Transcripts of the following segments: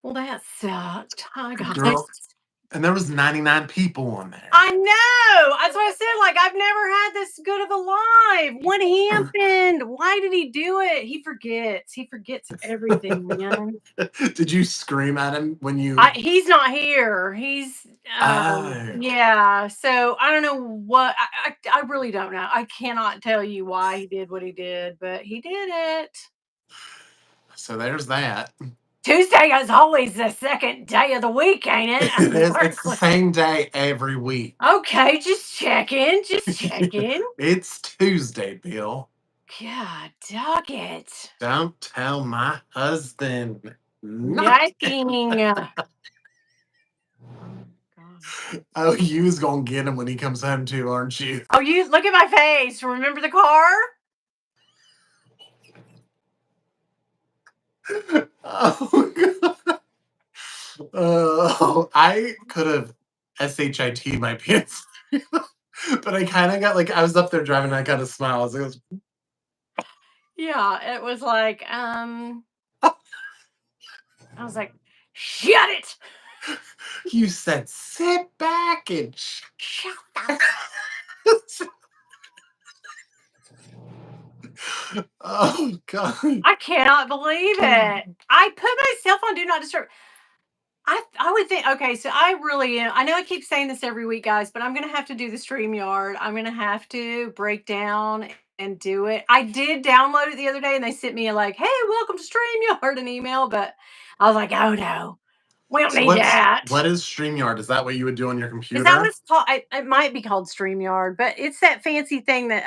Well, that sucked. Hi, guys. Girl, and there was 99 people on there. I know. That's what I said. Like, I've never had this good of a live. What happened? Why did he do it? He forgets. He forgets everything, man. Did you scream at him when you? He's not here. He's Oh, yeah. So I don't know what I really don't know. I cannot tell you why he did what he did, but he did it. so there's that. Tuesday is always the second day of the week, ain't it? It is. It's the same day every week. Okay, just checking, just checking. It's Tuesday, Bill. God, dog it. Don't tell my husband. Not. Yucking. Oh, you was gonna get him when he comes home too, aren't you? Oh, you look at my face. Remember the car? Oh, God. I could have SHIT my pants. But I kind of got like, I was up there driving and I kind of smiled. I was Yeah, it was like, I was like, shut it. you said, sit back and Shut the oh, God. I cannot believe it. I put myself on do not disturb. I would think okay, so I really am. I know I keep saying this every week, guys, but I'm gonna have to do the StreamYard. I'm gonna have to break down and do it. I did download it the other day and they sent me a like, hey, welcome to StreamYard an email, but I was like, oh no, we don't So need that. what is StreamYard? Is that what you would do on your Is that what computer? it's called? It might be called StreamYard, but it's that fancy thing that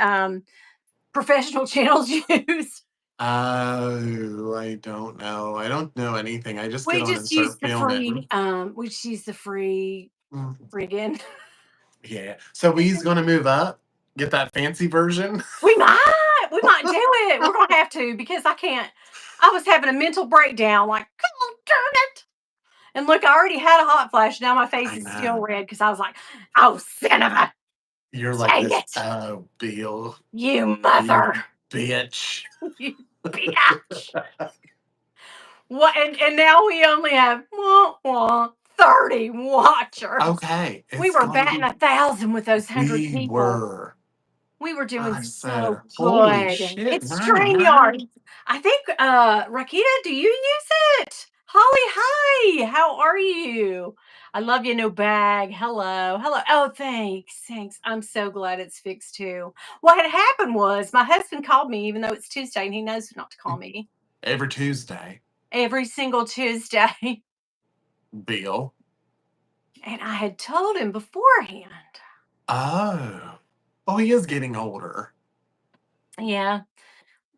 professional channels use. I don't know. I don't know anything. I just get on and start filming. We just use the free Mm, friggin' yeah. So we's gonna move up, get that fancy version. we might do it. We're gonna have to because I can't. I was having a mental breakdown, like, oh darn it. And look, I already had a hot flash. Now my face I is still know. red because I was like, oh son of a You're like dang this. it, Oh, Bill, you you mother, bitch. you bitch. What and now we only have 30 watchers. Okay, We it's were gonna batting be. 1,000 with those 100 We people. were. We were doing I said, so holy good. shit, It's 99. StreamYard. I think Rakita, do you use it? Holly, hi. How are you? I love you, no bag. Hello. Hello. Oh, thanks. Thanks. I'm so glad it's fixed too. What had happened was my husband called me, even though it's Tuesday and he knows not to call me Every Tuesday, every single Tuesday. Bill. And I had told him beforehand. Oh. Oh, he is getting older. Yeah.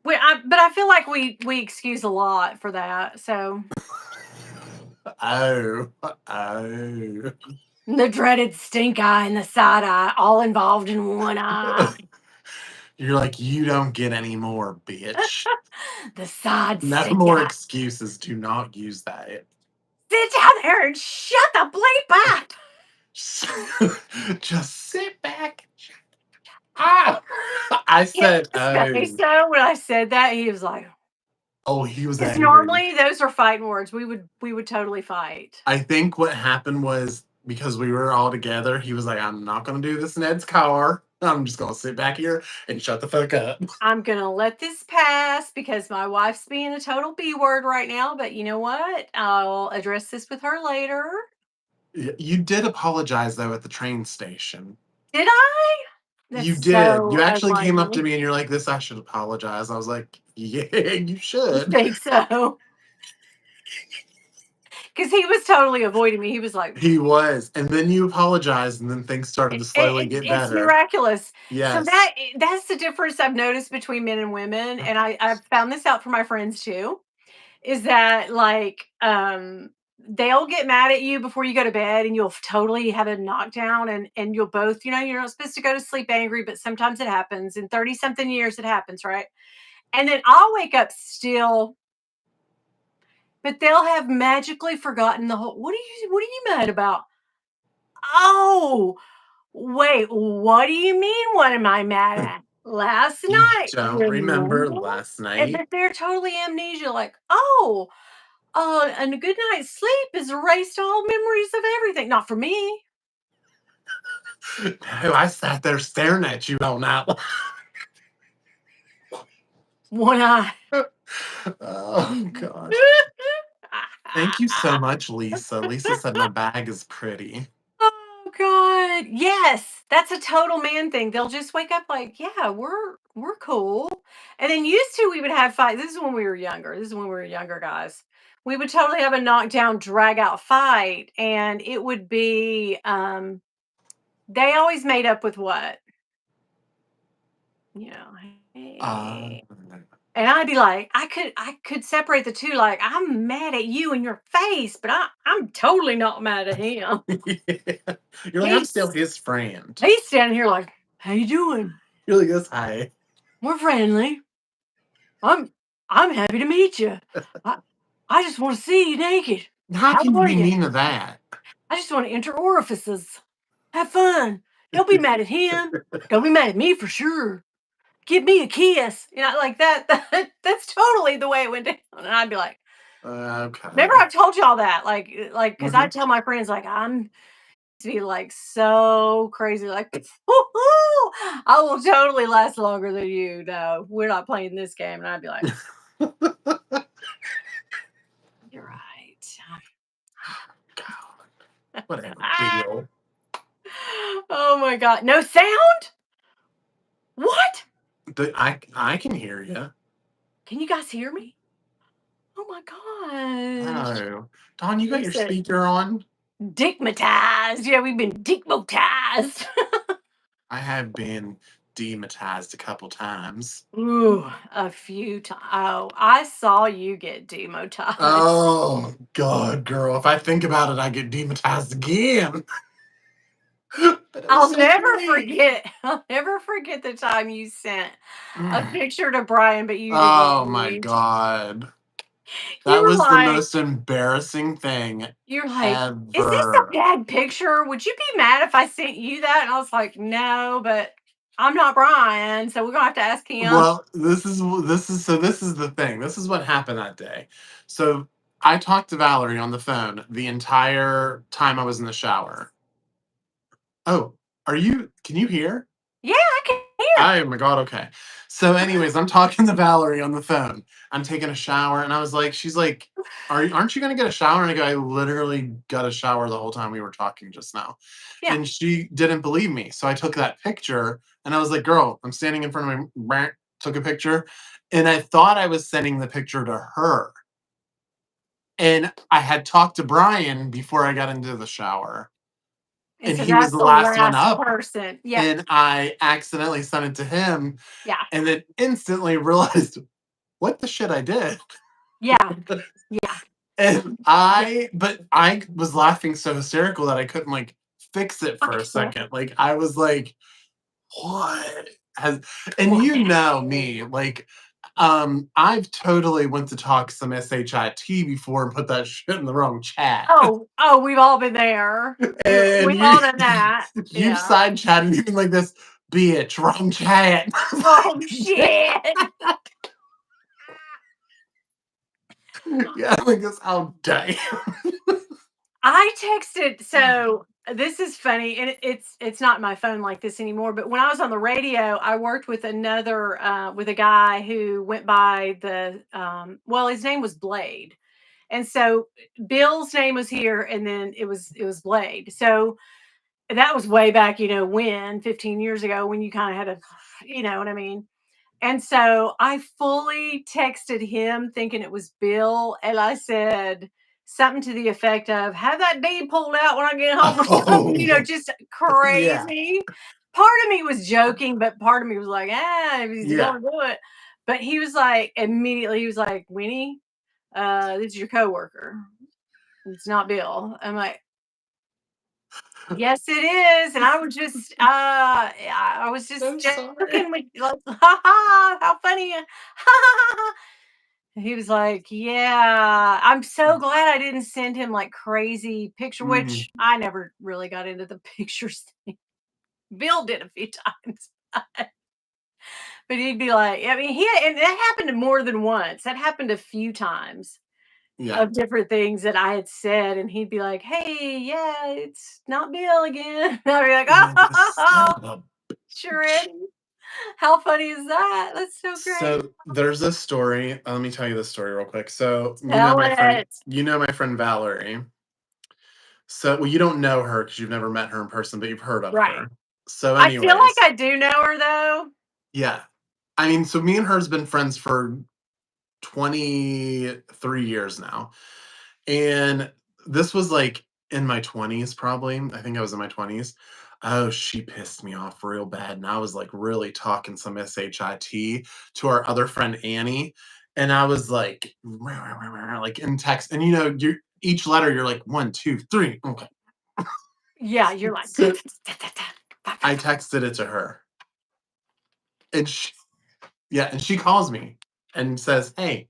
But I feel like we excuse a lot for that. So Oh. Oh. the dreaded stink eye and the side eye, all involved in one eye. You're like, you don't get any more, bitch. The side No stink more eye. excuses. Do not use that. Sit down there and shut the bleep up. Just sit back. Ah! I said, His face oh. though, when I said that, he was like, Oh, he was because angry. normally those are fighting words. We would totally fight. I think what happened was because we were all together, he was like, I'm not going to do this in Ed's car. I'm just going to sit back here and shut the fuck up. I'm gonna let this pass because my wife's being a total B word right now. But you know what? I'll address this with her later. You did apologize, though, at the train station. Did I? That's You did. You so actually came up to unlikely. me and you're like, this, I should apologize. I was like, yeah, you You should. think so? Because he was totally avoiding me. He was like, He was. And then you apologized, and then things started to slowly get it's better. miraculous. So Yes. that's the difference I've noticed between men and women, and I've found this out from my friends too. Is that like they'll get mad at you before you go to bed, and you'll totally have a knockdown, and you'll both, you're not supposed to go to sleep angry, but sometimes it happens. In 30 something years, it happens, right? And then I'll wake up still, but they'll have magically forgotten the whole. What are you mad about? Oh, wait, what do you mean? What am I mad at? Last You night, don't remember? remember last And night? but they're totally amnesia, like, oh, Oh, and a good night's sleep has erased all memories of everything. Not for me. No, I sat there staring at you all night long. One eye. Oh gosh. Thank you so much, Lisa. Lisa said my bag is pretty. Oh god. Yes, that's a total man thing. They'll just wake up like, "Yeah, we're cool." And then used to we would have fight. This is when we were younger. This is when we were younger guys. We would totally have a knockdown drag out fight and it would be they always made up with what? You know, Uh, "Hey." And I'd be like, I could separate the 2, like, "I'm mad at you in your face, but I'm totally not mad at him." yeah. You're like, I'm still He's his friend. he's standing here like, "How you doing? You're like, this hi. We're friendly. I'm I'm happy to meet you. I I just wanna see you naked. How How can you are be you? mean to that? I just wanna enter orifices. Have fun. Don't be mad at him. Don't be mad at me for sure. Give me a kiss." You know, like that that's totally the way it went down, and I'd be like, remember Okay. I've told y'all that, like, because I Mhm. tell my friends, like, I'm to be, like, so crazy, like, I will totally last longer than you. No, we're not playing this game, and I'd be like, "You're right." God, whatever, Bill. Oh my god. No sound? What? I can hear you. Can you guys hear me? Oh my gosh. Oh, Don, you got You your said speaker on? dickmatized. Yeah, we've been dickmatized. I have been dematized a couple times. Ooh, a few times. Oh, I saw you get demonetized. Oh God, girl! If I think about it, I get dematized again. But it was I'll so never funny. forget. I'll never forget the time you sent a Mm. picture to Brian, but you didn't Oh my read. God, You that were was the like, most embarrassing thing you're like, "Is this a ever. bad picture? Would you be mad if I sent you that?" And I was like, "No, but I'm not Brian, so we're gonna have to ask him." Well, this is the thing. This is what happened that day. So I talked to Valerie on the phone the entire time I was in the shower. Oh, can you hear? Yeah, I can hear. Oh my god, okay. So anyways, I'm talking to Valerie on the phone. I'm taking a shower and I was like, she's like, aren't you gonna get a shower? And I go, I literally got a shower the whole time we were talking just now. Yeah, And she didn't believe me. So I took that picture and I was like, girl, I'm standing in front of my took a picture. And I thought I was sending the picture to her. And I had talked to Brian before I got into the shower. and And so he was that's the the last one last up. person. Yep. And I accidentally sent it to him Yeah. and then instantly realized what the shit I did. Yeah. Yeah. And Yeah. I was laughing so hysterical that I couldn't like fix it I for a can't. second. Like I was like, what has, and What you know happened? me, like, I've totally went to talk some SHIT before and put that shit in the wrong chat. Oh, we've all been there. And We've all done that. you Yeah. side chatted me like this, bitch, wrong chat. Oh, shit. Yeah, like this, oh damn. I texted so this is funny, and it's not my phone like this anymore, but when I was on the radio, I worked with another, with a guy who went by the, well, his name was Blade. And so Bill's name was here, and then it was Blade. So that was way back, when 15 years ago, when you kind of had a, you know what I mean. And so I fully texted him thinking it was Bill, and I said something to the effect of, "Have that D pulled out when I get home," or something, Oh, just yeah, crazy. Part of me was joking, but part of me was like, if he's yeah. gonna do it. But he was like, immediately, he was like, "Winnie, this is your coworker. It's not Bill." I'm like, "Yes, it is." And I was just, I was just I'm sorry. joking with, like, "Ha ha, how funny. Ha ha ha." He was like, "Yeah, I'm so glad I didn't send him like crazy picture," Mm. which I never really got into the pictures thing. Bill did a few times. But he'd be like, I mean, and that happened more than once. That happened a few times. Yeah. of different things that I had said, and he'd be like, "Hey, yeah, it's not Bill again." And I'd be like, Yeah, the son "Oh, of a sure bitch. is. How funny is that? That's so great." So there's a story. Let me tell you this story real quick. So Tell it. you know my friend Valerie. So well, you don't know her because you've never met her in person, but you've heard of Right. her. So, I feel like anyways, I do know her though. yeah. I mean, so me and her's been friends for 23 years now. And this was like in my 20s, probably. I think I was in my 20s. Oh, she pissed me off real bad. And I was like really talking some SHIT to our other friend Annie. And I was like, like in text. And you know, you each letter, you're like one, two, three. Okay. Yeah, you're like So I texted it to her. And yeah, and she calls me and says, "Hey,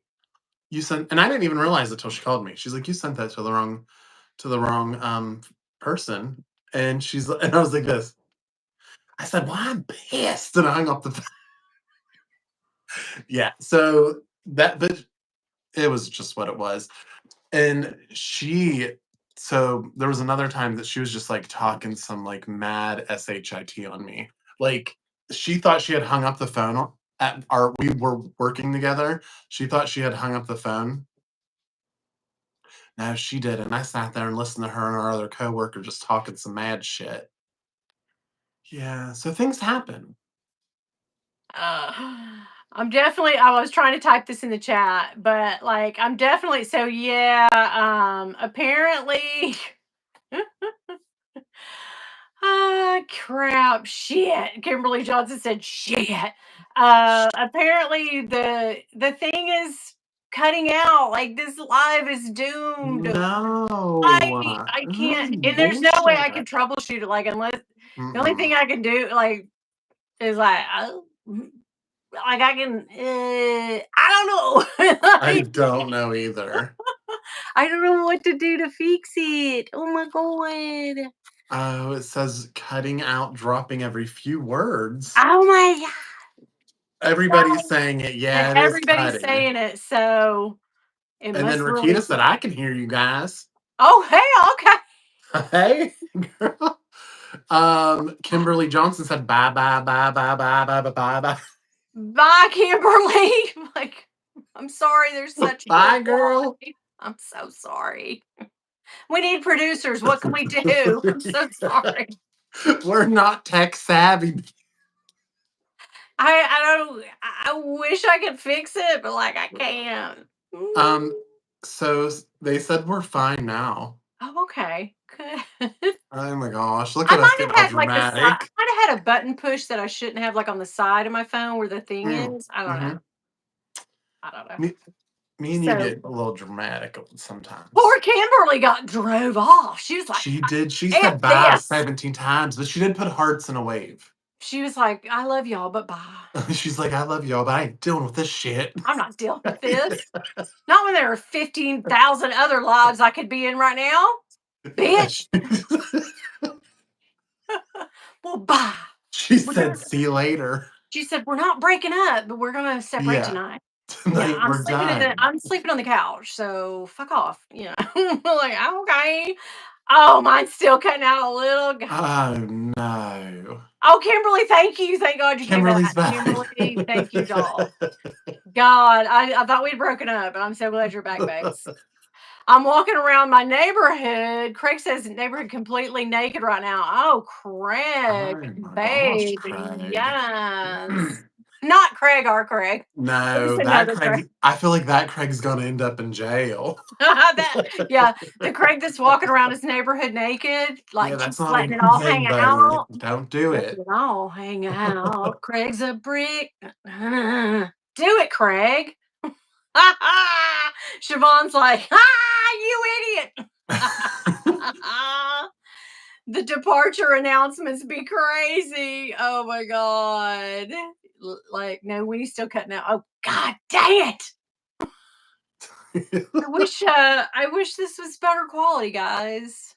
you sent," and I didn't even realize it till she called me. She's like, "You sent that to the wrong person." And and I was like this. I said, "Well, I'm pissed," and I hung up the phone. Yeah. So but it was just what it was. And so there was another time that she was just like talking some like mad shit on me. Like she thought she had hung up the phone at our we were working together. She thought she had hung up the phone. No, she didn't. I sat there and listened to her and our other coworker just talking some mad shit. Yeah, so things happen. Uh, I was trying to type this in the chat, but like I'm definitely so yeah, apparently crap, shit. Kimberly Johnson said shit. Apparently the thing is cutting out. Like this live is doomed. No. I This can't, is and there's no way I bullshit. can troubleshoot it. Like unless the only Mm-mm. thing I can do like is like like I can I don't know. I Like, don't know either. I don't know what to do to fix it. Oh my god. Oh, it says cutting out, dropping every few words. Oh my god. Everybody's saying it. And Yeah, it is everybody's cutting. saying it, so it And then must really Rakita be. said, I can hear you guys. Oh, hey, okay. Hey, girl. Kimberly Johnson said, bye, bye, bye, bye, bye, bye, bye, bye, bye. Bye, Kimberly. Like, I'm sorry there's such poor Bye, girl. quality. I'm so sorry. We need producers. What can we do? I'm so sorry. We're not tech savvy. I don't I wish I could fix it, but like I can't. Mm. Um, so they said we're fine now. Oh, okay. Good. Oh my gosh, look I at us might getting all have had like the side. I dramatic. might have had a button push that I shouldn't have, like on the side of my phone where the thing Mm, is. I don't know. hmm I don't know. me, me and you So get a little dramatic poor sometimes. Kimberly got drove off. She was like, She did. She "F said bye this." 17 times, but she did put hearts in a wave. She was like, "I love y'all, but bye. She's like, I love y'all, but I ain't dealing with this shit. I'm not dealing with this. Not when there are 15,000 other lives I could be in right now, Yeah, bitch. Well, bye." she We're said, gonna, see you later. she said, "We're not breaking up, but we're gonna separate Yeah, tonight." Yeah, tonight we're done. I'm sleeping on the couch, so fuck off. Like, okay. Oh, mine's still cutting out a little. Oh no. Oh, Kimberly, thank you. Thank God you came Kimberly's back. back. Kimberly, thank you, doll. God, I thought we'd broken up, but I'm so glad you're back, babes. I'm walking around my neighborhood. Craig says neighborhood completely naked right now. Oh, Oh Craig, my gosh, babe, Craig. yes. Not Craig, our Craig. It's No, that another Craig. Craig, I feel like that Craig's gonna end up in jail. That, yeah, the Craig that's walking around his neighborhood naked, Yeah, like that's just not a letting it good all thing, hang buddy. out. Don't do Let it. it all hang out. Craig's a brick. Do it, Craig. Siobhan's like, you idiot. The departure announcements be crazy. Oh my god. Like, no, Winnie's still cutting out. Oh god dang it. I wish this was better quality, guys.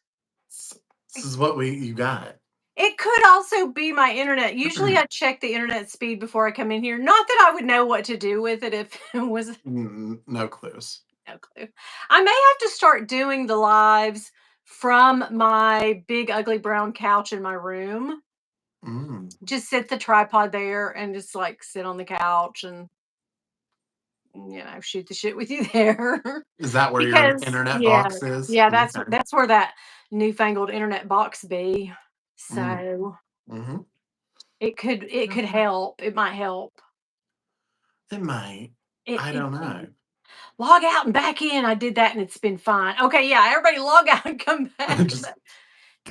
This is what you got. It could also be my internet. Usually I check the internet speed before I come in here. Not that I would know what to do with it if it was No clues. no clue. I may have to start doing the lives from my big ugly brown couch in my room. Mm. Just sit the tripod there and just like sit on the couch and shoot the shit with you there. Is that where your Because internet yeah, box is? yeah, that's Okay. that's where that newfangled internet box be. Mm. So Mhm. it could help. It might help. It might. I It don't know. log out and back in. I did that and it's been fine. Okay, yeah, everybody log out and come back. Just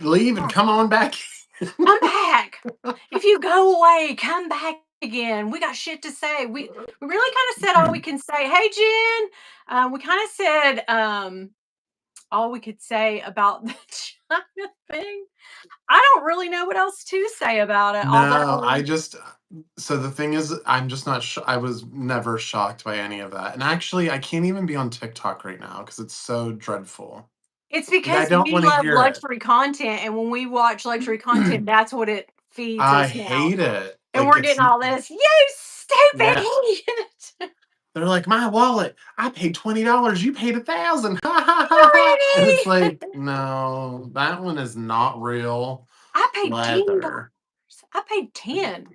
leave and Yeah, come on back. come back. If you go away, come back again. We got shit to say. We really kind of said all we can say. Hey, Jen. We kind of said all we could say about the China thing. I don't really know what else to say about it. No, Although so the thing is, I'm just not I was never shocked by any of that, and actually, I can't even be on TikTok right now because it's so dreadful. it's Like, I because don't we wanna love hear it. luxury content, and when we watch luxury content, that's what it feeds I us now. hate it. And Like, we're it's getting all this, "You stupid yeah. idiot." They're like, "My wallet, I paid $20, you paid 1,000. Ha, ha, ha, ha." And it's "You like, idiot." "No, that one is not real I paid $10. leather." I paid 10.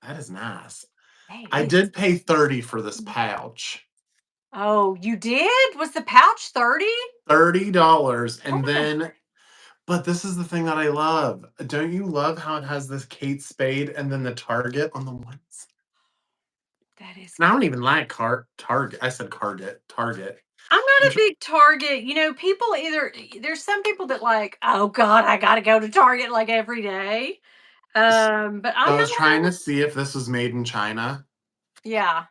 That is nice. That I is did pay 30 for this pouch. Oh, you did? Was the pouch 30? $30, Oh and my then but this is the thing that I love. Don't you love how it has this Kate Spade and then the Target on the one side? that is And I don't cute. even like Target. I said Target. Target. I'm not I'm a big Target. People either there's some people that like, "Oh god, I gotta go to Target like every day." so But I'm I was not trying to one. see if this was made in China. Yeah.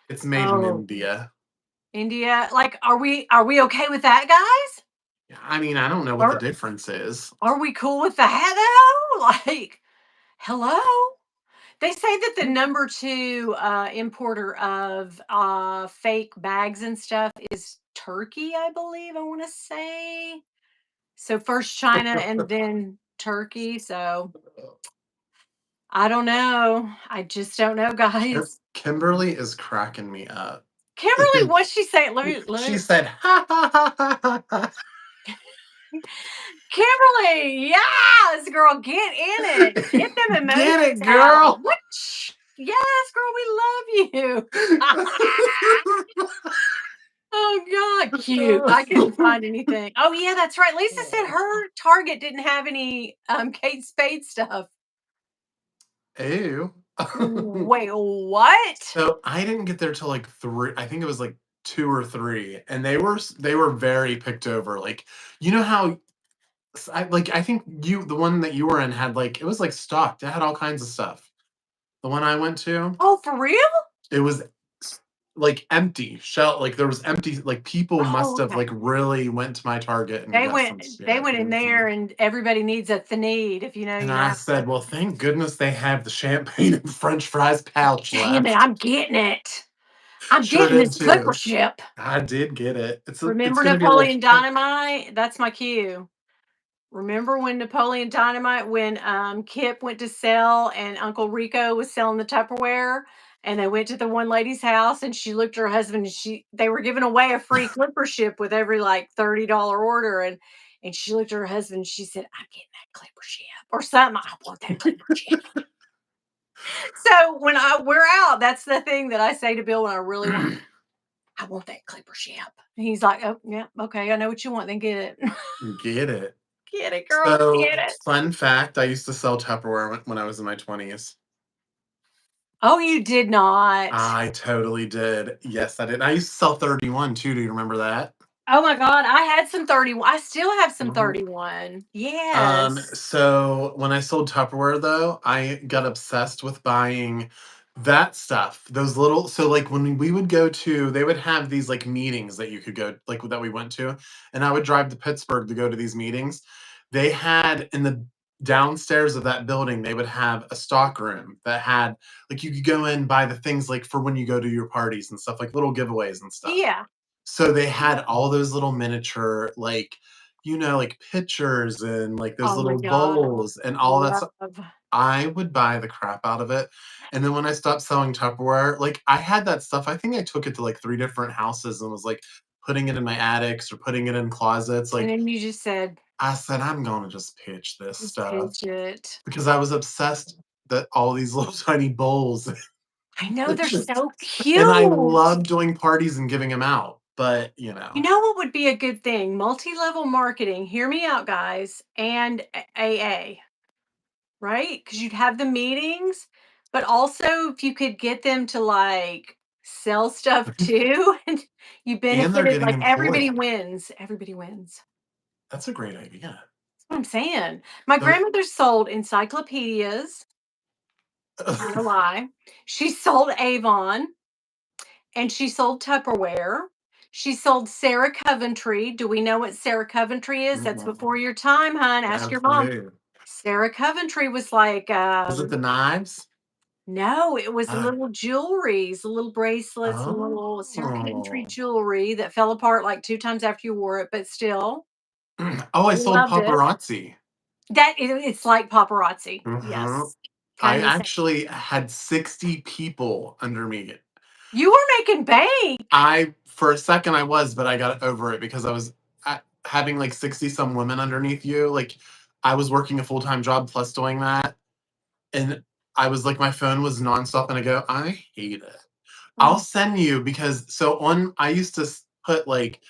It's made in Oh, India. India. Like, are we okay with that, guys? Yeah, I mean, I don't know what the Are difference is. are we cool with that though? Like, hello? They say that the number 2 importer of fake bags and stuff is Turkey, I believe. I want to say. So first China and then Turkey. So I don't know. I just don't know, guys. Kimberly is cracking me up. Kimberly, what's she saying? She said, "Ha ha ha ha ha." Kimberly, yes, girl, get in it. Get them Get emojis it, out. girl. What? Yes, girl, we love you. Oh God, cute. I couldn't find anything. Oh yeah, that's right. Lisa said her Target didn't have any Kate Spade stuff. Ew. Wait, what? So I didn't get there till like 3. I think it was like 2 or 3, and they were very picked over. Like, you know how I think the one that you were in had like it was like stocked. It had all kinds of stuff. The one I went to, Oh, for real? it was like empty shell. Like there was empty. Like people must Oh, have okay. like really went to my Target and They got went some they shit. went in there and everybody needs a Thanid, if you know, And you I know. said, well, thank goodness they have the champagne and French fries pouch Damn it, left. I'm getting it. I'm Sure getting did this clipper too. ship. I did get it. It's Remember gonna be a little Napoleon thick. Dynamite? That's my cue. Remember when Napoleon Dynamite, when Kip went to sell and Uncle Rico was selling the Tupperware, and they went to the one lady's house and she looked at her husband and they were giving away a free clipper ship with every like $30 order, and she looked at her husband and she said, "I'm getting that clipper ship," or something. "I want that clipper ship." So when we're out, that's the thing that I say to Bill when I really want. "I want that clipper ship." And he's like, "Oh yeah, okay, I know what you want. Then get it." Get it. Get it, girl. So, Get it. fun fact, I used to sell Tupperware when I was in my 20s. Oh, you did not. I totally did. Yes, I did. I used to sell 31 too. Do you remember that? Oh my god, I had some 31. I still have some Mhm. 31. Yes. So when I sold Tupperware though, I got obsessed with buying that stuff. Those little so like when we would go to they would have these like meetings that you could go like that we went to, and I would drive to Pittsburgh to go to these meetings. They had in the downstairs of that building, they would have a stock room that had like you could go in buy the things like for when you go to your parties and stuff like little giveaways and stuff. Yeah. So they had all those little miniature, like, like pictures and like those Oh my little god. bowls and all that stuff. Love. I would buy the crap out of it. And then when I stopped selling Tupperware, like I had that stuff. I think I took it to like 3 different houses and was like, putting it in my attics or putting it in closets. And Like, then you just said, I said, I'm gonna just pitch this "Just stuff pitch it." because I was obsessed that all these little tiny bowls. I know, they're Just so and I cute. love doing parties and giving them out, but, You know what would be a good thing? Multi-level marketing, hear me out, guys, and AA, right? Because 'Cause you'd have the meetings, but also if you could get them to, like, sell stuff too, and you and they're benefited, getting like, everybody employed. wins, everybody wins. That's a great idea. That's what I'm saying. My Those grandmother sold encyclopedias, not gonna lie. She sold Avon, and she sold Tupperware. She sold Sarah Coventry. Do we know what Sarah Coventry is? That's Mm, before your time, hon. Ask your mom. absolutely. Sarah Coventry was like, Was it the knives? no, it was Uh, little jewelries, little bracelets and little Sarah Coventry oh. jewelry that fell apart like 2 times after you wore it, but still, Oh, I they sold loved it. paparazzi. It's like paparazzi. Mhm. Yes. Kind I of the same. actually had 60 people under me. You were making bank. I for a second I was, but I got over it because I was having like 60 some women underneath you. Like I was working a full-time job plus doing that. And I was like, my phone was nonstop, and I go, I hate it. I'll Mm, send you because so on. I used to put like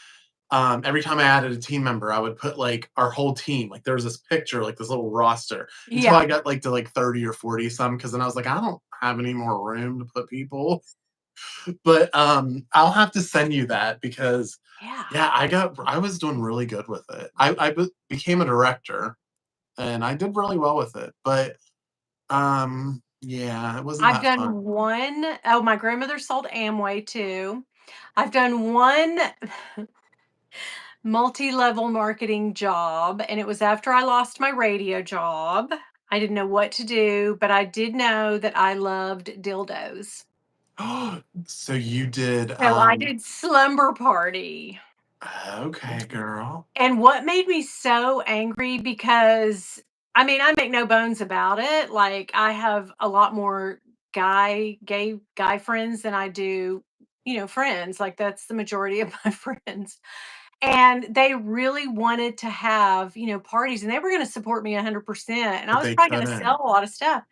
every time I added a team member, I would put like our whole team. Like there was this picture, like this little roster, until yeah, I got like to like 30 or 40 some. Because then I was like, I don't have any more room to put people. But I'll have to send you that because yeah. yeah, I was doing really good with it. Became a director and I did really well with it. But yeah, it wasn't I've that fun. done one. Oh, my grandmother sold Amway too. I've done one multi-level marketing job, and it was after I lost my radio job. I didn't know what to do, but I did know that I loved dildos. So you did So I did Slumber Party. okay, girl. And what made me so angry because I mean, I make no bones about it. Like I have a lot more gay guy friends than I do, friends. Like that's the majority of my friends. And they really wanted to have, parties and they were going to support me 100%. And I But was they probably going to sell couldn't. a lot of stuff.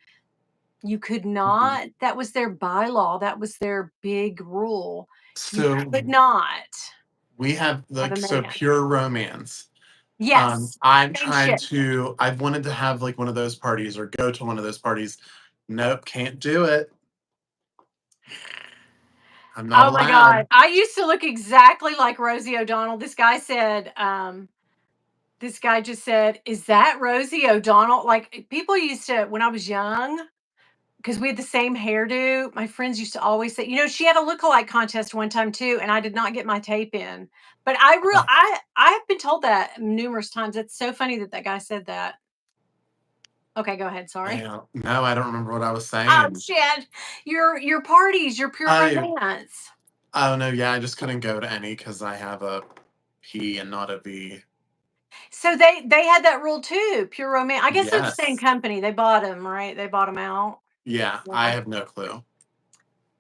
You could Mhm. not. That was their bylaw. That was their big rule. You So could not we have have a like so man. pure romance. Yes. Friendship. I've wanted to have like one of those parties or go to one of those parties. Nope, can't do it. I'm not Oh my god. allowed. I used to look exactly like Rosie O'Donnell. This guy just said, "Is that Rosie O'Donnell?" Like people used to when I was young, because we had the same hairdo. My friends used to always say, she had a lookalike contest one time too, and I did not get my tape in. But I've been told that numerous times. It's so funny that that guy said that. Okay, go ahead. Sorry. No, I don't remember what I was Oh saying. shit. Your parties, your pure I romance. oh no, yeah, I just couldn't go to any because I have a P and not a V. So they had that rule too, Pure Romance. I guess they're the same Yes. company. They bought them, right? They bought them out. Yeah, I Yeah. have no clue.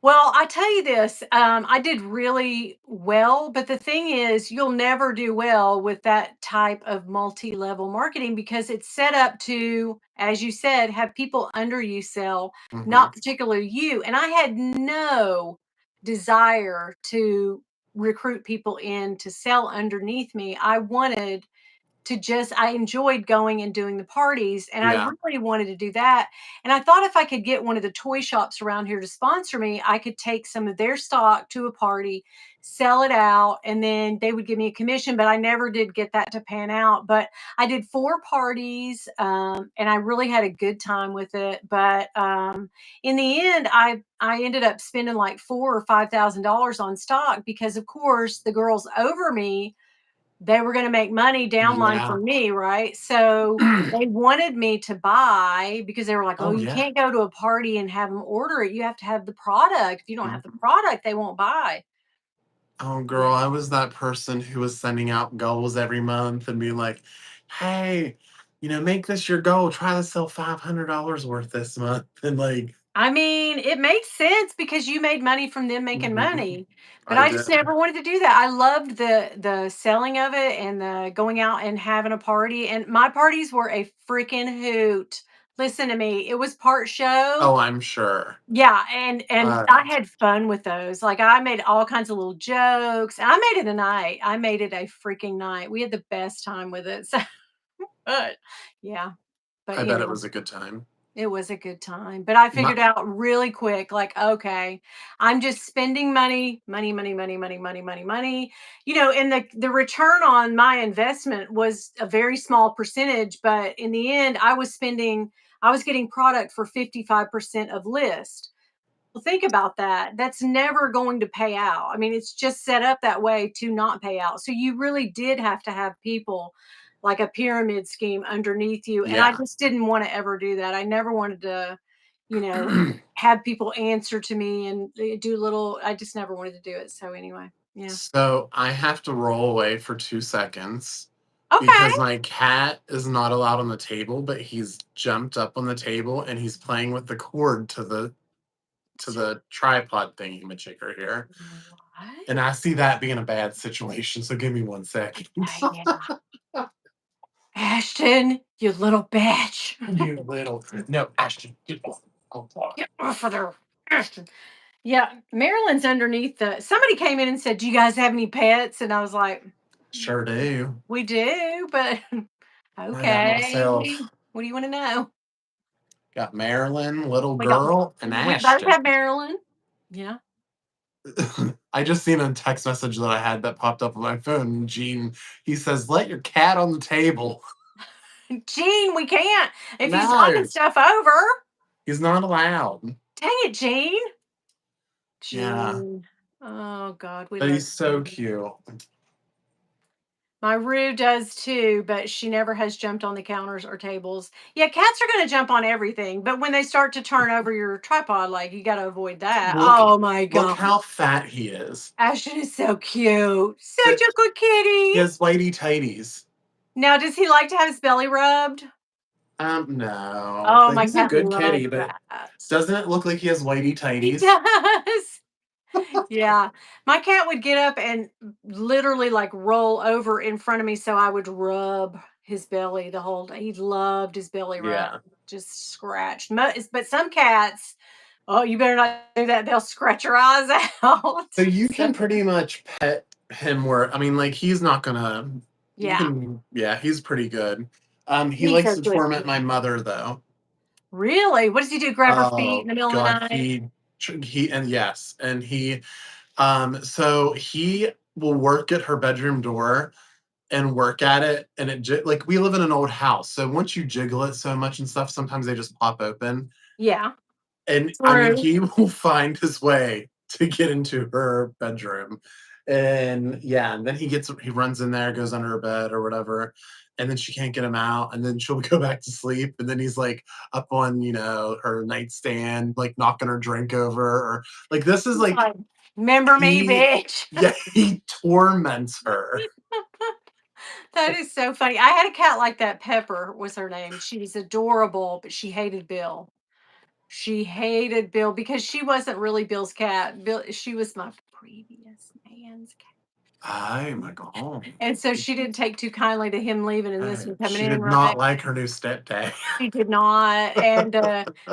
Well, I tell you this, I did really well, but the thing is, you'll never do well with that type of multi-level marketing because it's set up to, as you said, have people under you sell, Mhm. not particularly you. And I had no desire to recruit people in to sell underneath me. I wanted to just I enjoyed going and doing the parties, and I Yeah. really wanted to do that, and I thought if I could get one of the toy shops around here to sponsor me, I could take some of their stock to a party, sell it out, and then they would give me a commission, but I never did get that to pan out, but I did 4 parties, and I really had a good time with it, but, in the end, I ended up spending like 4 or $5,000 on stock because, of course, the girls over me they were gonna make money downline Yeah. from me, right? So, they wanted me to buy because they were like, "Oh, Oh, you yeah. can't go to a party and have them order it, you have to have the product. If you don't have the Mhm. product, they won't buy." Oh, girl, Yeah. I was that person who was sending out goals every month and being like, "Hey, make this your goal. Try to sell $500 worth this month." And like, I mean, it makes sense because you made money from them making Mhm. money, but I I did. just never wanted to do that. I loved the selling of it and the going out and having a party, and my parties were a freaking hoot. Listen to me, it was part show. Oh, I'm sure. Yeah, and I Uh, had fun with those. Like, I made all kinds of little jokes, and I made it a night. I made it a freaking night. We had the best time with it. So, but yeah, but I you bet it know. was a good time. It was a good time, but I My figured out really quick, like, okay, I'm just spending money, money, money, money, money, money, money, money. And the return on my investment was a very small percentage, but in the end, I was getting product for 55% of list. Well, think about that. That's never going to pay out. I mean, it's just set up that way to not pay out. So you really did have to have people like a pyramid scheme underneath you. And I yeah. just didn't want to ever do that. I never wanted to, you know, have people answer to me and do little, I just never wanted to do it. So anyway, yeah. So I have to roll away for 2 seconds Okay. because my cat is not allowed on the table, but he's jumped up on the table and he's playing with the cord to the tripod thingy majigger here. What? And I see that being a bad situation, so give me 1 second. Okay, yeah. Ashton, you little bitch. You little no, Ashton, get off. Oh, Get off of there. Ashton. Yeah, Maryland's underneath the somebody came in and said, "Do you guys have any pets?" And I was like, sure do. "We do, but I got okay. myself What do you wanna know?" got Marilyn, little We got girl, and we both Ashton. have Maryland. Yeah. I just seen a text message that I had that popped up on my phone. Gene, he says, "Let your cat on the table." Gene, we can't. If he's knocking No, stuff over. he's not allowed. Dang it, Gene. Yeah, Gene. Oh god, we but love he's so Gene. cute. My Roo does too, but she never has jumped on the counters or tables. Yeah, cats are going to jump on everything, but when they start to turn over your tripod, like you got to avoid that. Look, Oh my look god, how fat he is. Ashton is so cute, such That a good he kitty. has whitey tighties. Now, does he like to have his belly rubbed? No, Oh, but my he's a cat good kitty. loves But that. doesn't it look like he has whitey He tighties? does. Yeah, my cat would get up and literally like roll over in front of me, so I would rub his belly the whole day. He loved his belly rub, Yeah. just scratched. But some cats, oh, you better not do that. They'll scratch your eyes out. So you So can pretty much pet him where I mean, like he's not gonna. You yeah, can, yeah, he's pretty good. He he's likes a to good torment my kitty. mother though. Really? What does he do? Grab her feet in Oh the middle of the God, night? he and yes, and so he will work at her bedroom door and work at it, and like we live in an old house, so once you jiggle it so much and stuff, sometimes they just pop open. Yeah, And I mean, true. he will find his way to get into her bedroom. And yeah, and then he runs in there, goes under her bed or whatever, and then she can't get him out, and then she'll go back to sleep, and then he's like up on, her nightstand, like knocking her drink over, or like this is like Like, remember me, he bitch. yeah, he torments her. That is so funny. I had a cat like that. Pepper was her name. She was adorable, but she hated Bill. She hated Bill because she wasn't really Bill's cat. She was my previous man's cat. Oh my god. And so she didn't take too kindly to him leaving and this one coming She in, did right? not like her new stepdad. She did not, and,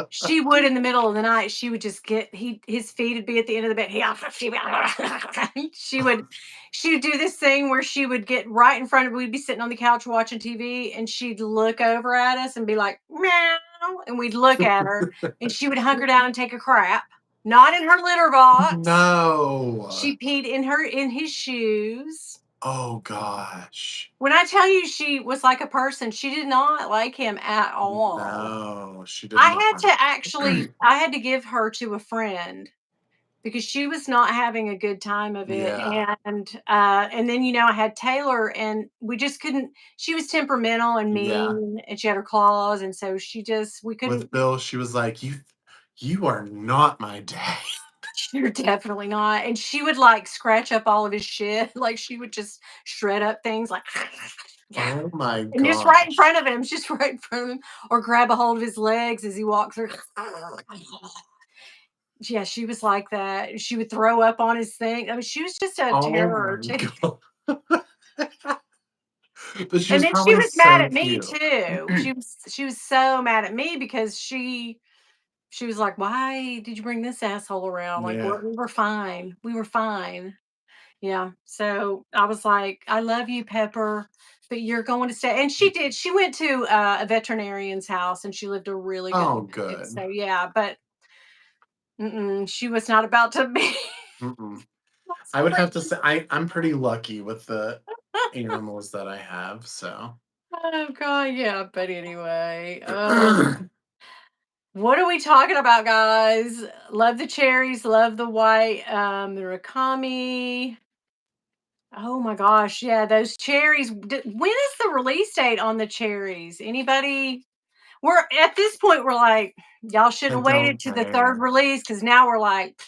she would in the middle of the night, she would just get his feet would be at the end of the bed. She would she would do this thing where she would get right in front of we'd be sitting on the couch watching TV, and she'd look over at us and be like, "Meow," and we'd look at her, and she would hunker down and take a crap, not in her litter box. No. She peed in his shoes. Oh gosh. When I tell you she was like a person, she did not like him at all. No, she did not. I had to give her to a friend because she was not having a good time of it, Yeah. and then, I had Taylor, and we just couldn't she was temperamental and Yeah. mean, and she had her claws, and so we couldn't With Bill, she was like, you are not my dad. you're definitely not, and she would, like, scratch up all of his shit, like, she would just shred up things like Oh my and just right in front gosh. of him, just right in front of him, or grab a hold of his legs as he walks through. Yeah, she was like that. She would throw up on his thing. I mean, she was just a Oh terror my too. god. But she And was then she probably was mad so at me cute. too. She was so mad at me because she was like, "Why did you bring this asshole around? Like, Yeah. we were fine. We were fine." Yeah. So I was like, "I love you, Pepper, but you're going to stay." And she did. She went to a veterinarian's house and she lived a really good Oh, life. good. So yeah, but she was not about to be. Mm-mm. That's I would have to free. say I'm pretty lucky with the animals that I have, so. Oh god, yeah. But anyway, what are we talking about, guys? Love the cherries, love the white, the Rakami. Oh my gosh, yeah, those cherries. When is the release date on the cherries? Anybody? We're at this point, we're like, y'all should I have waited don't to the third care. release because now we're like,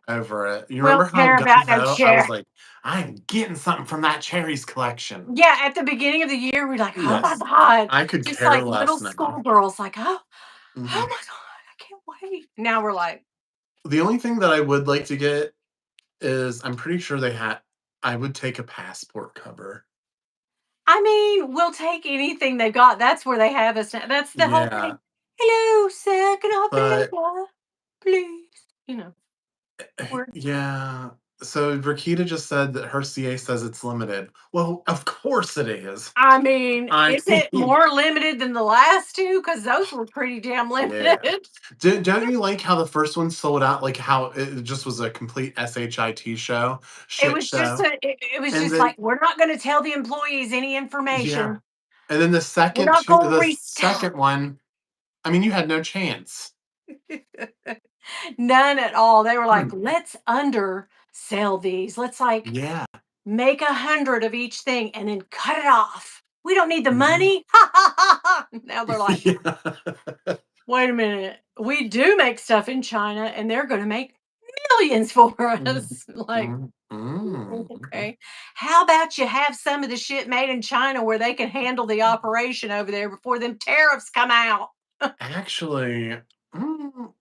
Over it. You we remember don't how care gung about no ho I was cherry. like, "I'm getting something from that cherries collection." Yeah, at the beginning of the year, we're like, oh my Yes. God. I could Just care like little less now. schoolgirls, like, oh Mhm. my God, I can't wait. Now we're like, The only thing that I would like to get is I'm pretty sure I would take a passport cover. I mean, we'll take anything they got. That's where they have us now. That's the whole Yeah, thing. Hello, sir. Can I help you but later? Please. You know, we're yeah. So Rakita just said that her CA says it's limited. Well, of course it is. I mean, I is it mean, more limited than the last two? Because those were pretty damn yeah. limited. Don't you like how the first one sold out? Like how it just was a complete It shit was just show, it was and just then like, we're not gonna tell the employees any yeah, information. and then We're not gonna the restock. second one. I mean, you had no chance. None at all. They were like, Hmm. let's undersell these. Let's like Yeah. make 100 of each thing and then cut it off. We don't need the Mhm. money. Ha ha ha ha. Now they're like, Yeah. wait a minute. We do make stuff in China and they're going to make millions for Mhm. us. Like, Mhm. "Oh, Mhm. okay. How about you have some of the shit made in China where they can handle the operation over there before them tariffs come out?" Actually, mm,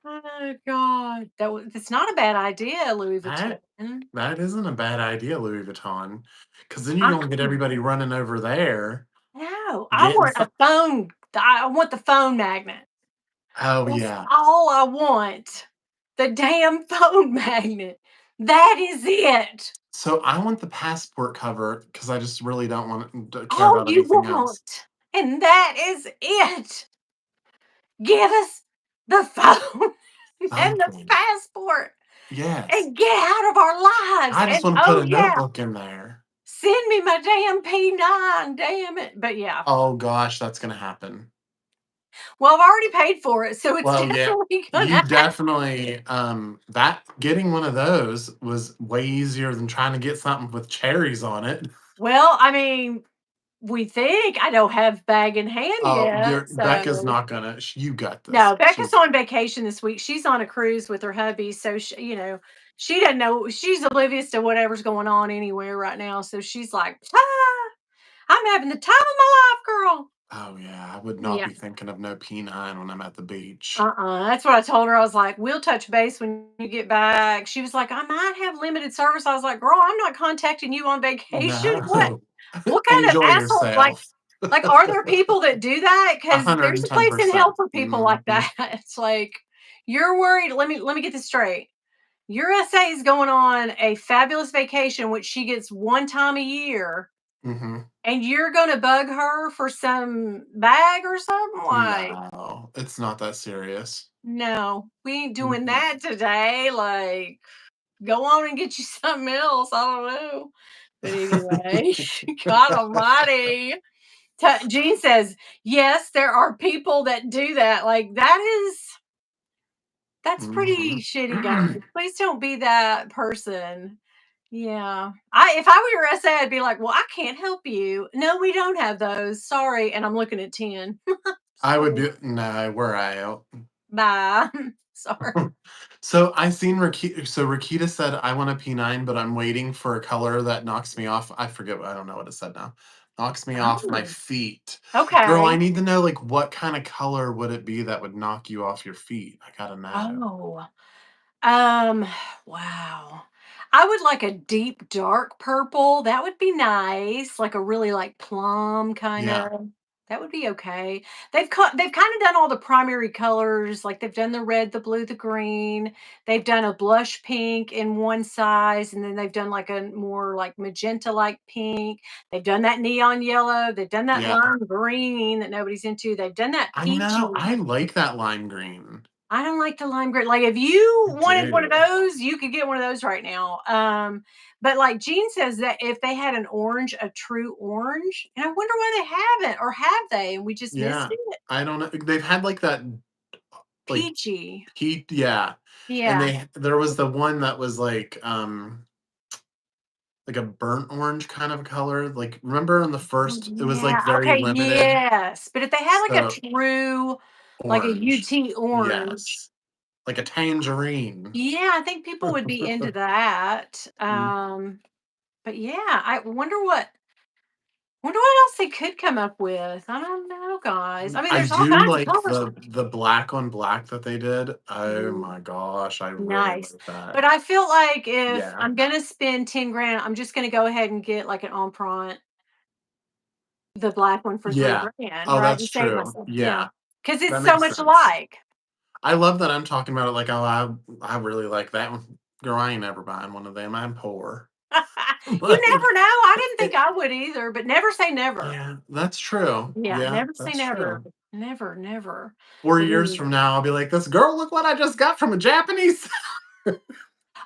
Oh God, that's not a bad idea, Louis that Vuitton. that isn't a bad idea, Louis Vuitton, because then you're I gonna get everybody running over there, no, I getting want some. a phone. I want the phone magnet. Oh That's yeah. all I want. The damn phone magnet. That is it. So I want the passport cover because I just really don't care All about you anything else. want. And that is it. Give us the phone and the Something. passport Yes. and get out of our lives. I just And want to put oh a yeah, notebook in there. send me my damn P9, damn it. But yeah. Oh gosh, that's gonna happen. Well, I've already paid for it, so it's Well, yeah, definitely you gonna definitely, that getting one of those was way easier than trying to get something with cherries on it. well, I mean, we think I don't have bag in hand Oh, yet, Becca's so not gonna you got this. no, Becca's She's on vacation this week. She's on a cruise with her hubby, so she doesn't know. She's oblivious to whatever's going on anywhere right now. So she's like, I'm having the time of my life, girl." oh, yeah, I would not Yeah. be thinking of no P9 when I'm at the beach. That's what I told her. I was like, "We'll touch base when you get back." She was like, "I might have limited service." I was like, "Girl, I'm not contacting you on vacation. What? No. What kind of Enjoy asshole? yourself. Like, are there people that do that? Because there's a place in hell 110%. for people like Mhm, that." It's like, you're worried. Let me get this straight. Your SA is going on a fabulous vacation, which she gets one time a year, mhm. and you're going to bug her for some bag or something? Like, No, it's not that serious. no, we ain't doing Mm-mm. that today. Like, go on and get you something else. I don't know. But anyway, God Almighty. Jean says, yes, there are people that do that. Like, that's pretty Mhm. shitty, guys. Please don't be that person. Yeah. If I were your SA, I'd be like, well, I can't help you. No, we don't have those. Sorry. And I'm looking at 10. I would Sorry. be no, we're out. Bye. Sorry. So I seen Rakita said, "I want a P9, but I'm waiting for a color that knocks me off." I forget, I don't know what it said now. Knocks me off my Oh, feet. Girl, I okay. need to know, like, what kinda color would it be that would knock you off your feet? I gotta know. Oh. Um, wow. I would like a deep dark purple. That would be nice. Like a really like plum kind Yeah. of. That would be okay. They've kind of done all the primary colors. Like they've done the red, the blue, the green. They've done a blush pink in one size, and then they've done like a more like magenta like pink. They've done that neon yellow. They've done that Yeah. lime green that nobody's into. They've done that I know. peachy. I like that lime green. I don't like the lime green. Like, if you I wanted one of do. those, you could get one of those right now. But like Jean says that if they had an orange, a true orange, and I wonder why they haven't, or have they, and we just missed Yeah. it? I don't know. They've had like that like Peachy. heat, yeah. And Yeah. there was the one that was like a burnt orange kind of color. Like remember in the Oh, first it was like yeah. very Okay. limited. Yes. But if they had like a So true, like a orange. UT orange, Yes. Like a tangerine. yeah, I think people would be into that. Mm. But yeah, I wonder what else they could come up with. I don't know, guys. I mean, I there's all do kinds of like colors. the black on black that they did. Oh Mm, my gosh, I really nice. like that. But I feel like if Yeah. I'm gonna spend 10 grand, I'm just gonna go ahead and get like an Empreinte, the black one for three Yeah. grand, Oh, right? that's And save true. myself. Yeah. Yeah. Because it's That so makes much sense. alike. I love that I'm talking about it like, "Oh, I really like that one." Girl, I ain't never buying one of them, I'm poor. You Like, never know. I didn't think it I would either, but never say never. yeah, that's true. Yeah, Yeah, never say that's never. true. Never, never. 4 years Ooh. from now, I'll be like, "This girl, look what I just got from a Japanese."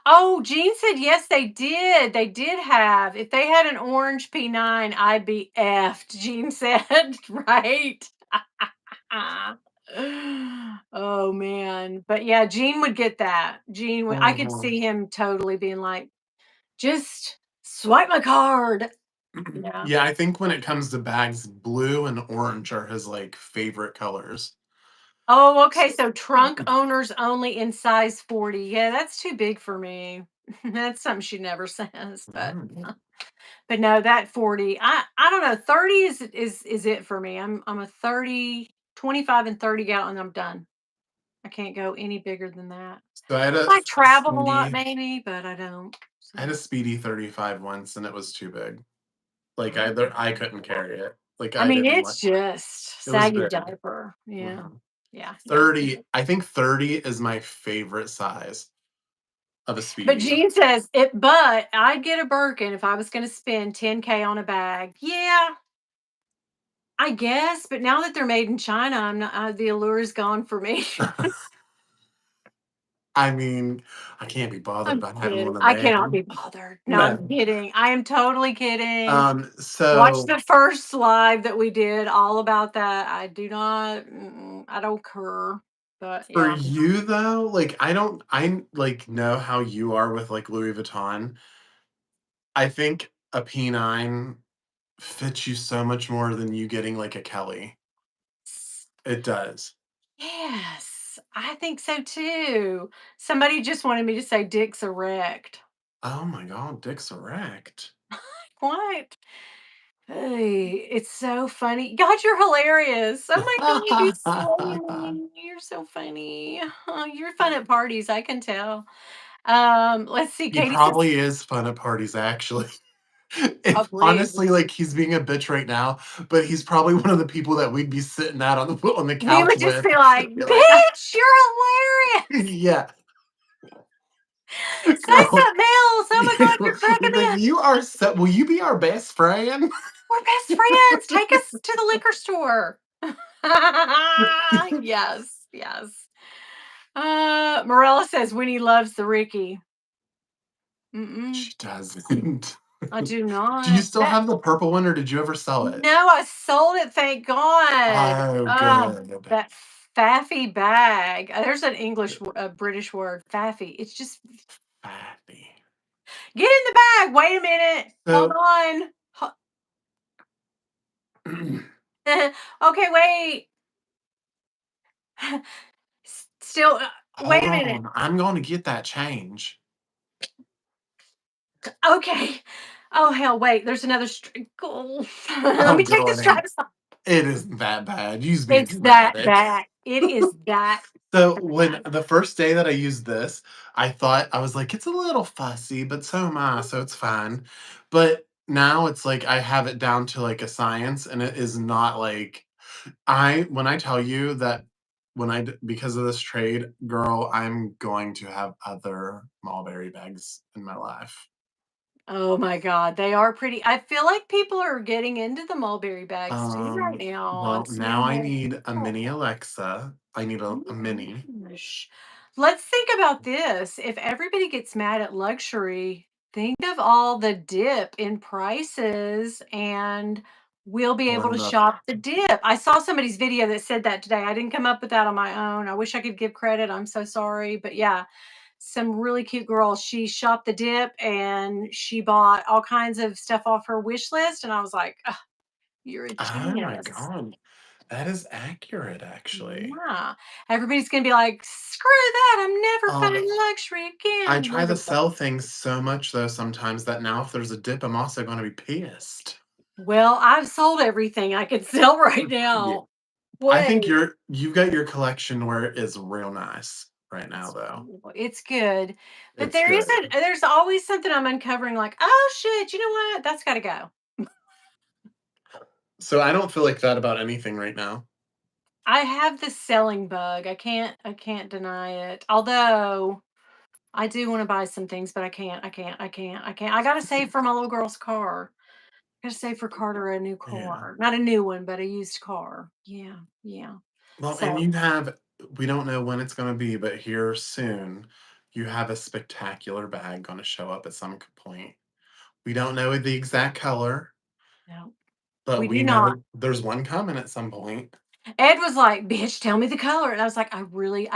Oh, Jean said yes, they did. They did have. If they had an orange P9, I'd be effed, Jean said, right? Oh man. But yeah, Gene would get that. I could Mhm. see him totally being like, just swipe my card. Yeah. Yeah, I think when it comes to bags, blue and orange are his, like, favorite colors. Oh, okay. So So trunk owners only in size 40. Yeah, that's too big for me. That's something she never says, but mm. but no, that 40. I don't know. 30 is it for me. I'm a 30, 25 and 30 gal and I'm done. I can't go any bigger than that. So I travel a lot speedy maybe, but I don't. I had a So speedy 35 once, and it was too big. Like, mm. I couldn't carry it. Like, I I mean, didn't like it's just it was saggy big. diaper. Yeah. Mhm. Yeah. Yeah. 30 I think 30 is my favorite size of a But speedy. Jean says it, but I'd get a Birkin if I was going to spend 10K on a bag. Yeah, I guess. But now that they're made in China, I'm not, the allure is gone for me. I mean, I can't be bothered I'm by having kidding. one of I cannot them. be bothered. No, I'm No. kidding. I am totally kidding. Watch So the first live that we did all about that. I do not, I don't care. But for yeah. you though, like, like, know how you are with, like, Louis Vuitton. I think a P9 fits you so much more than you getting, like, a Kelly. It does. Yes, I think so too. Somebody just wanted me to say Dick's erect. Oh my god, Dick's erect. What? Hey, it's so funny. God, you're hilarious. Oh my God, you slay. You're so funny. Oh, you're fun at parties, I can tell. Let's see. He Katie says probably is fun at parties, actually. If probably. honestly, like, he's being a bitch right now, but he's probably one of the people that we'd be sitting at on the We couch would just with. be like, Be like, "Ah." bitch, you're hilarious. Yeah, Say girl. something else. Oh my God, you're cracking He's me like, up. "You are so will you be our best friend?" We're best friends. Take us to the liquor store. Yes, yes. Morella says Winnie loves the Ricky. Mm-mm, She doesn't. I do Do you not. still have the purple one, or did you ever sell it? No, I sold it, thank God. Oh, Oh, good. that faffy bag. There's an British word, faffy. It's just Fatty. get in the bag. Wait a minute. Hold So on. Okay, wait. Still, wait hold a minute. on, I'm gonna get that change. Okay. Oh hell, wait. There's another string. Oh. Let Oh, me take girl, the stripes off. it isn't that bad. You's being It's that dramatic. bad. It is that. So, for the when bag. the first day that I used this, I thought I was like, "It's a little fussy, but so am I, so it's fine." But now it's like I have it down to, like, a science, and it is not like I when I tell you that when I d because of this trade, girl, I'm going to have other mulberry bags in my life. Oh my god, they are pretty. I feel like people are getting into the mulberry bags too right now. I'm Well, seeing now I more need a mini people. Alexa. I need Oh a my mini. gosh. Let's think about this. If everybody gets mad at luxury, think of all the dip in prices and we'll be able Or to the shop the dip. I saw somebody's video that said that today. I didn't come up with that on my own. I wish I could give credit. I'm so sorry. But yeah, some really cute girl. She shopped the dip and she bought all kinds of stuff off her wish list. And I was like, "Ugh, you're a Oh my genius." god. That is accurate, actually. Yeah. Everybody's gonna be like, screw that. I'm never Um, buying luxury I again. try They're to gonna sell things so much, though, sometimes that now if there's a dip, I'm also gonna be pissed. well, I've sold everything I could sell right Yeah. now. I think Wait. you've got your collection where it is real nice right now, It's though. it's good. But It's good. there's always something I'm uncovering like, oh shit, you know what? That's gotta go. So I don't feel like that about anything right now. I have the selling bug. I can't deny it. Although I do want to buy some things, but I can't. I gotta save for my little girl's car. I gotta save for Carter a new Yeah. car. Not a new one, but a used car. Yeah, yeah. Well, and So you have we don't know when it's gonna be, but here soon, you have a spectacular bag gonna show up at some point. We don't know the exact color, no, but we do we not. know there's one coming at some point. Ed was like, "Bitch, tell me the color." And I was like, I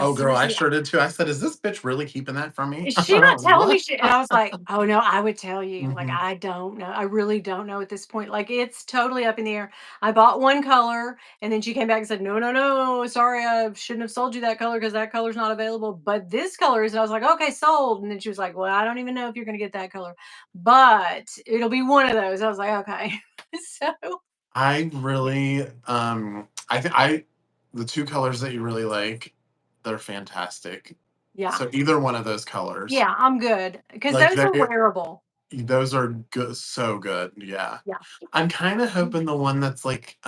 Oh, girl, I seriously, sure did too. I said, "Is this bitch really keeping that from me?" is she not telling me What? shit? And I was like, "Oh no, I would tell you." Like, Mhm. I don't know. I really don't know at this point. Like, it's totally up in the air. I bought one color, and then she came back and said, "No, no, no, sorry, I shouldn't have sold you that color because that color's not available. But this color is." And I was like, "Okay, sold." And then she was like, "Well, I don't even know if you're gonna get that color, but it'll be one of those." I was like, "Okay." So I really, I think I the 2 colors that you really like, they're fantastic. yeah, So either one of those colors, yeah, I'm good because like, those are wearable. those are good, so good, yeah. Yeah. I'm kinda Mm, hoping the one that's like,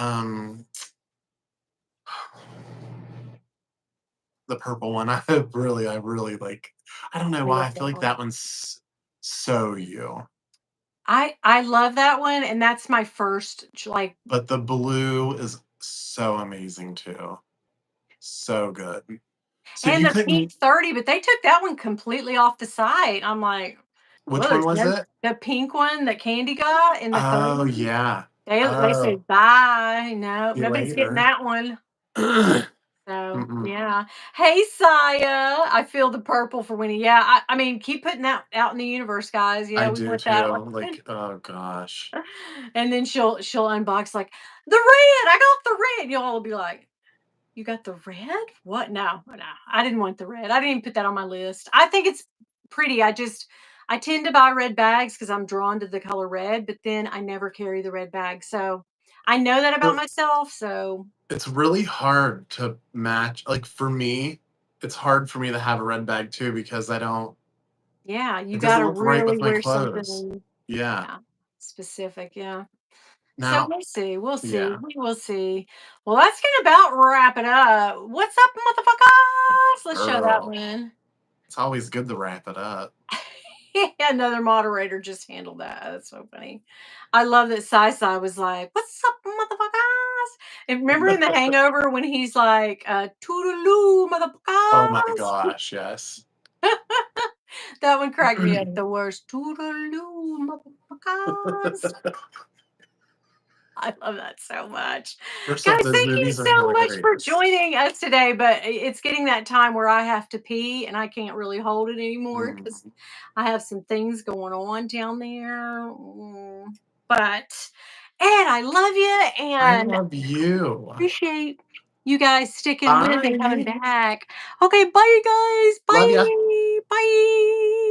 the purple one, I really like I don't know I why, love I feel that like one. that one's so you. I love that one, and that's my first like, But the blue is so amazing too. So good. So and you the pink couldn't 30, but they took that one completely off the site. I'm like, well, which one there's was no it? the pink one that Candy got in the Oh, 30. yeah. They Oh, said bye. No, see you nobody's getting later. that one. So Mm-mm. yeah. Hey Saya. I feel the purple for Winnie. Yeah, I mean, keep putting that out in the universe, guys. Yeah, I we do want that too, one. like, oh gosh. And then she'll unbox like the red. I got the red. Y'all will be like, you got the red? What? No, no, I didn't want the red. I didn't even put that on my list. I think it's pretty. I tend to buy red bags because I'm drawn to the color red, but then I never carry the red bag. So I know that about Well, myself. So it's really hard to match like, for me, it's hard for me to have a red bag too because I don't yeah, you it got doesn't to look right with really my wear clothes. something, Yeah. yeah, specific. Yeah. So Now we'll see. We'll see. yeah. We will see. Well, that's gonna about wrap it up. What's up, motherfuckers? Let's show that Girl, one. it's always good to wrap it up. Another moderator just handled that. That's so funny. I love that Sai was like, "What's up, motherfuckers?" And remember in The Hangover when he's like, "Toodaloo, Oh my motherfuckers." gosh, yes. That one cracked me up the worst. Toodaloo, motherfuckers. I love that so much. First off, Guys, those thank you movies are so much for hilarious. joining us today. But it's getting that time where I have to pee and I can't really hold it anymore because Mm. I have some things going on down there. But Ed, I love you I and love you. appreciate you guys sticking with and coming Bye. back. Okay, bye, guys. Love ya. Bye. Bye.